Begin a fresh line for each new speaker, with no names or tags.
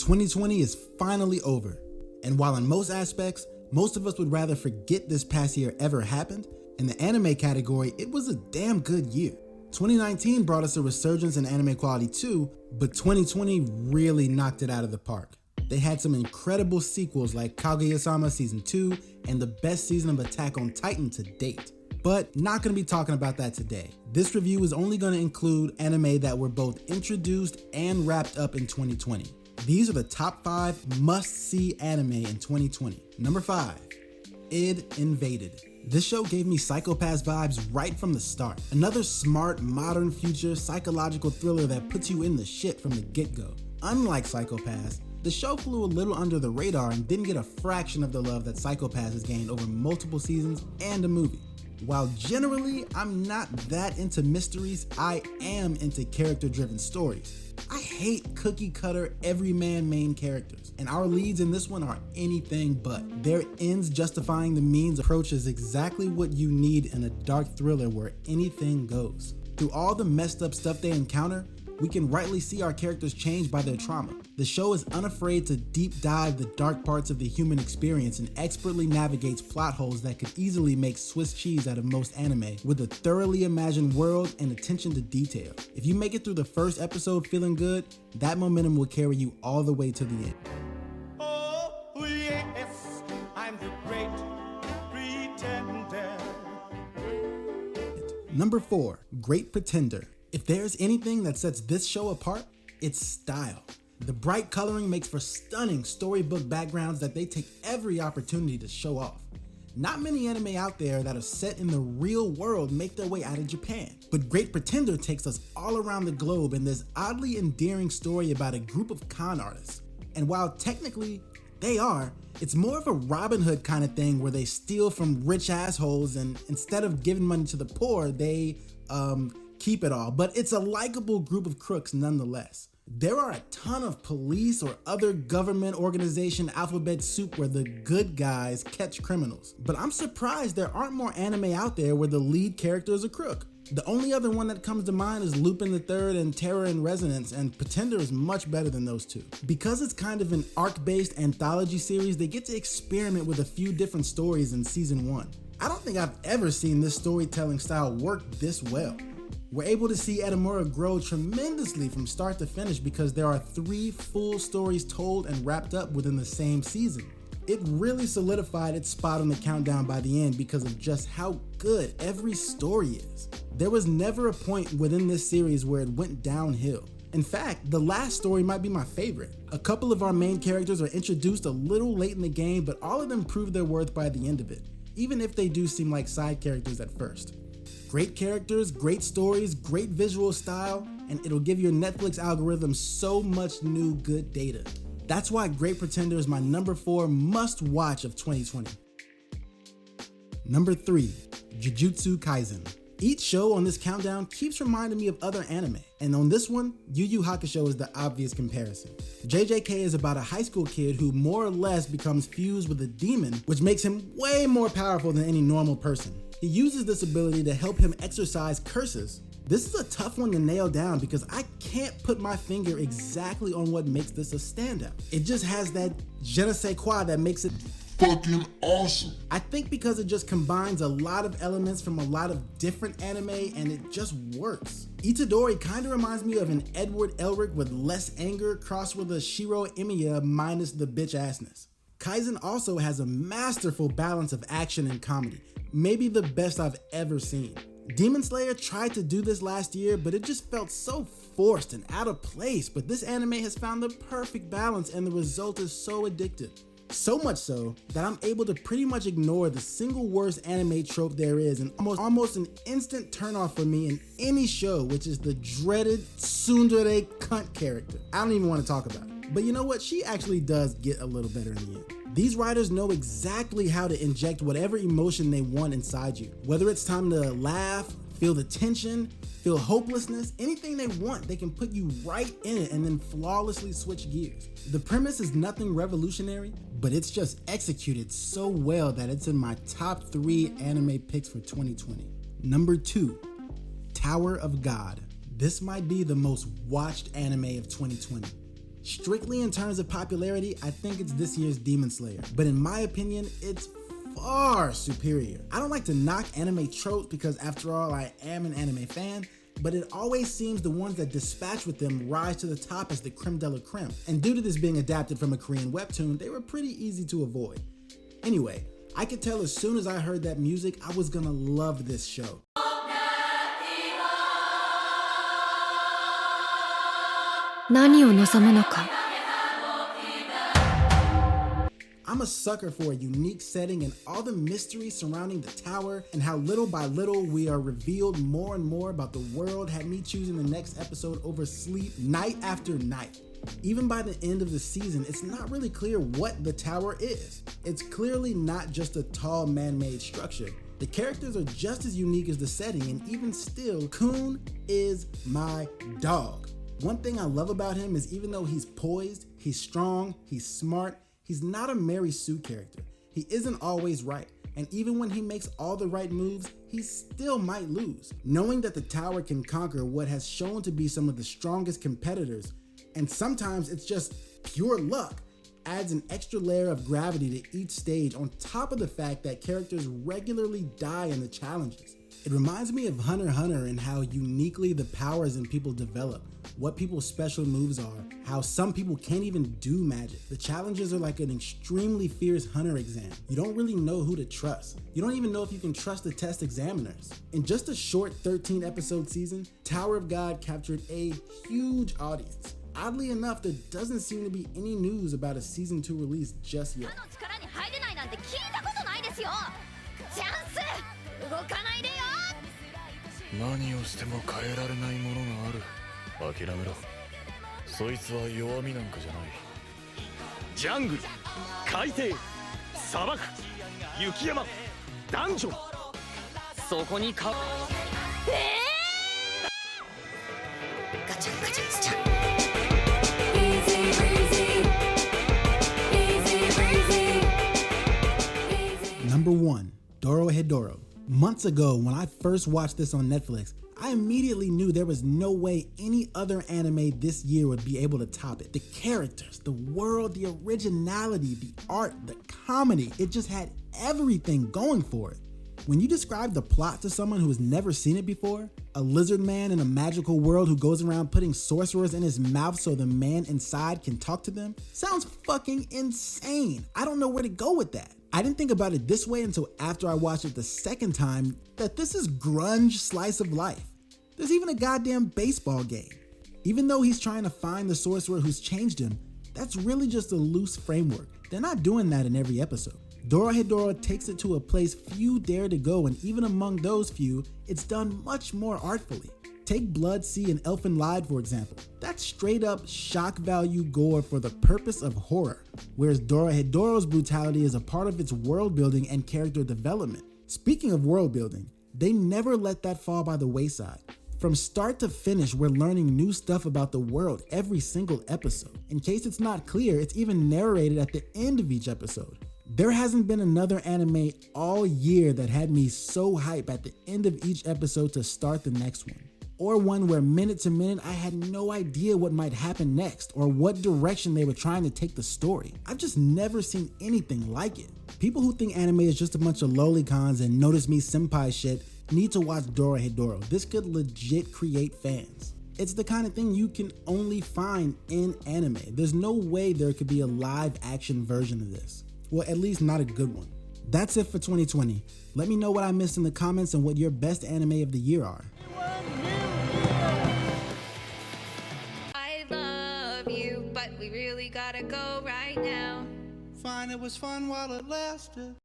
2020 is finally over, and while in most aspects, most of us would rather forget this past year ever happened, in the anime category, it was a damn good year. 2019 brought us a resurgence in anime quality too, but 2020 really knocked it out of the park. They had some incredible sequels like Kaguya-sama Season 2 and the best season of Attack on Titan to date. But not going to be talking about that today. This review is only going to include anime that were both introduced and wrapped up in 2020. These are the top 5 must-see anime in 2020. Number 5, Id Invaded. This show gave me Psycho-Pass vibes right from the start. Another smart, modern future psychological thriller that puts you in the shit from the get-go. Unlike Psycho-Pass, the show flew a little under the radar and didn't get a fraction of the love that Psycho-Pass has gained over multiple seasons and a movie. While generally I'm not that into mysteries, I am into character-driven stories. I hate cookie-cutter, everyman main characters, and our leads in this one are anything but. Their ends justifying the means approach is exactly what you need in a dark thriller where anything goes. Through all the messed up stuff they encounter, we can rightly see our characters changed by their trauma. The show is unafraid to deep dive the dark parts of the human experience and expertly navigates plot holes that could easily make Swiss cheese out of most anime with a thoroughly imagined world and attention to detail. If you make it through the first episode feeling good, that momentum will carry you all the way to the end.
Oh, yes, I'm the great pretender.
Number 4, Great Pretender. If there's anything that sets this show apart, it's style. The bright coloring makes for stunning storybook backgrounds that they take every opportunity to show off. Not many anime out there that are set in the real world make their way out of Japan, but Great Pretender takes us all around the globe in this oddly endearing story about a group of con artists. And while technically they are, it's more of a Robin Hood kind of thing where they steal from rich assholes and instead of giving money to the poor, they keep it all. But it's a likable group of crooks nonetheless. There are a ton of police or other government organization alphabet soup where the good guys catch criminals. But I'm surprised there aren't more anime out there where the lead character is a crook. The only other one that comes to mind is Lupin III and Terror in Resonance, and Pretender is much better than those two. Because it's kind of an arc-based anthology series, they get to experiment with a few different stories in season 1. I don't think I've ever seen this storytelling style work this well. We're able to see Edamura grow tremendously from start to finish because there are 3 full stories told and wrapped up within the same season. It really solidified its spot on the countdown by the end because of just how good every story is. There was never a point within this series where it went downhill. In fact, the last story might be my favorite. A couple of our main characters are introduced a little late in the game, but all of them prove their worth by the end of it, even if they do seem like side characters at first. Great characters, great stories, great visual style, and it'll give your Netflix algorithm so much new good data. That's why Great Pretender is my number 4 must-watch of 2020. Number 3, Jujutsu Kaisen. Each show on this countdown keeps reminding me of other anime, and on this one, Yu Yu Hakusho is the obvious comparison. JJK is about a high school kid who more or less becomes fused with a demon, which makes him way more powerful than any normal person. He uses this ability to help him exorcise curses. This is a tough one to nail down because I can't put my finger exactly on what makes this a standout. It just has that je ne sais quoi that makes it
fucking awesome.
I think because it just combines a lot of elements from a lot of different anime and it just works. Itadori kind of reminds me of an Edward Elric with less anger crossed with a Shiro Emiya minus the bitch assness. Kaisen also has a masterful balance of action and comedy, maybe the best I've ever seen. Demon Slayer tried to do this last year, but it just felt so forced and out of place, but this anime has found the perfect balance and the result is so addictive. So much so that I'm able to pretty much ignore the single worst anime trope there is and almost an instant turnoff for me in any show, which is the dreaded tsundere cunt character. I don't even want to talk about it. But you know what? She actually does get a little better in the end. These writers know exactly how to inject whatever emotion they want inside you. Whether it's time to laugh, feel the tension, feel hopelessness, anything they want, they can put you right in it and then flawlessly switch gears. The premise is nothing revolutionary, but it's just executed so well that it's in my top 3 anime picks for 2020. Number 2, Tower of God. This might be the most watched anime of 2020. Strictly in terms of popularity, I think it's this year's Demon Slayer, but in my opinion, it's far superior. I don't like to knock anime tropes because after all, I am an anime fan, but it always seems the ones that dispatch with them rise to the top as the creme de la creme. And due to this being adapted from a Korean webtoon, they were pretty easy to avoid. Anyway, I could tell as soon as I heard that music, I was gonna love this show. I'm a sucker for a unique setting and all the mystery surrounding the tower and how little by little we are revealed more and more about the world had me choosing the next episode over sleep night after night. Even by the end of the season, it's not really clear what the tower is. It's clearly not just a tall man-made structure. The characters are just as unique as the setting, and even still, Khun is my dog. One thing I love about him is even though he's poised, he's strong, he's smart, he's not a Mary Sue character. He isn't always right, and even when he makes all the right moves, he still might lose. Knowing that the tower can conquer what has shown to be some of the strongest competitors, and sometimes it's just pure luck, adds an extra layer of gravity to each stage on top of the fact that characters regularly die in the challenges. It reminds me of Hunter x Hunter and how uniquely the powers in people develop, what people's special moves are, how some people can't even do magic. The challenges are like an extremely fierce hunter exam. You don't really know who to trust. You don't even know if you can trust the test examiners. In just a short 13 episode season, Tower of God captured a huge audience. Oddly enough, there doesn't seem to be any news about a season 2 release just yet.
何をしても変えられないものがある。諦めろ。そいつは弱みなんかじゃない。ジャングル、海底、砂漠、雪山、ダンジョン。そこにか。ガチャガチャガチャ。
Number 1, Dorohedoro. Months ago, when I first watched this on Netflix, I immediately knew there was no way any other anime this year would be able to top it. The characters, the world, the originality, the art, the comedy, it just had everything going for it. When you describe the plot to someone who has never seen it before, a lizard man in a magical world who goes around putting sorcerers in his mouth so the man inside can talk to them, sounds fucking insane. I don't know where to go with that. I didn't think about it this way until after I watched it the second time, that this is grunge slice of life. There's even a goddamn baseball game. Even though he's trying to find the sorcerer who's changed him, that's really just a loose framework. They're not doing that in every episode. Dorohedoro takes it to a place few dare to go, and even among those few, it's done much more artfully. Take Blood Sea and Elfen Lied for example. That's straight up shock value gore for the purpose of horror, whereas Dorohedoro's brutality is a part of its world building and character development. Speaking of world building, they never let that fall by the wayside. From start to finish, we're learning new stuff about the world every single episode. In case it's not clear, it's even narrated at the end of each episode. There hasn't been another anime all year that had me so hyped at the end of each episode to start the next one. Or one where minute to minute I had no idea what might happen next or what direction they were trying to take the story. I've just never seen anything like it. People who think anime is just a bunch of lolicons and notice me senpai shit need to watch Dorohedoro. This could legit create fans. It's the kind of thing you can only find in anime. There's no way there could be a live action version of this. Well, at least not a good one. That's it for 2020. Let me know what I missed in the comments and what your best anime of the year are.
I love you, but we really gotta go right now.
Fine, it was fun while it lasted.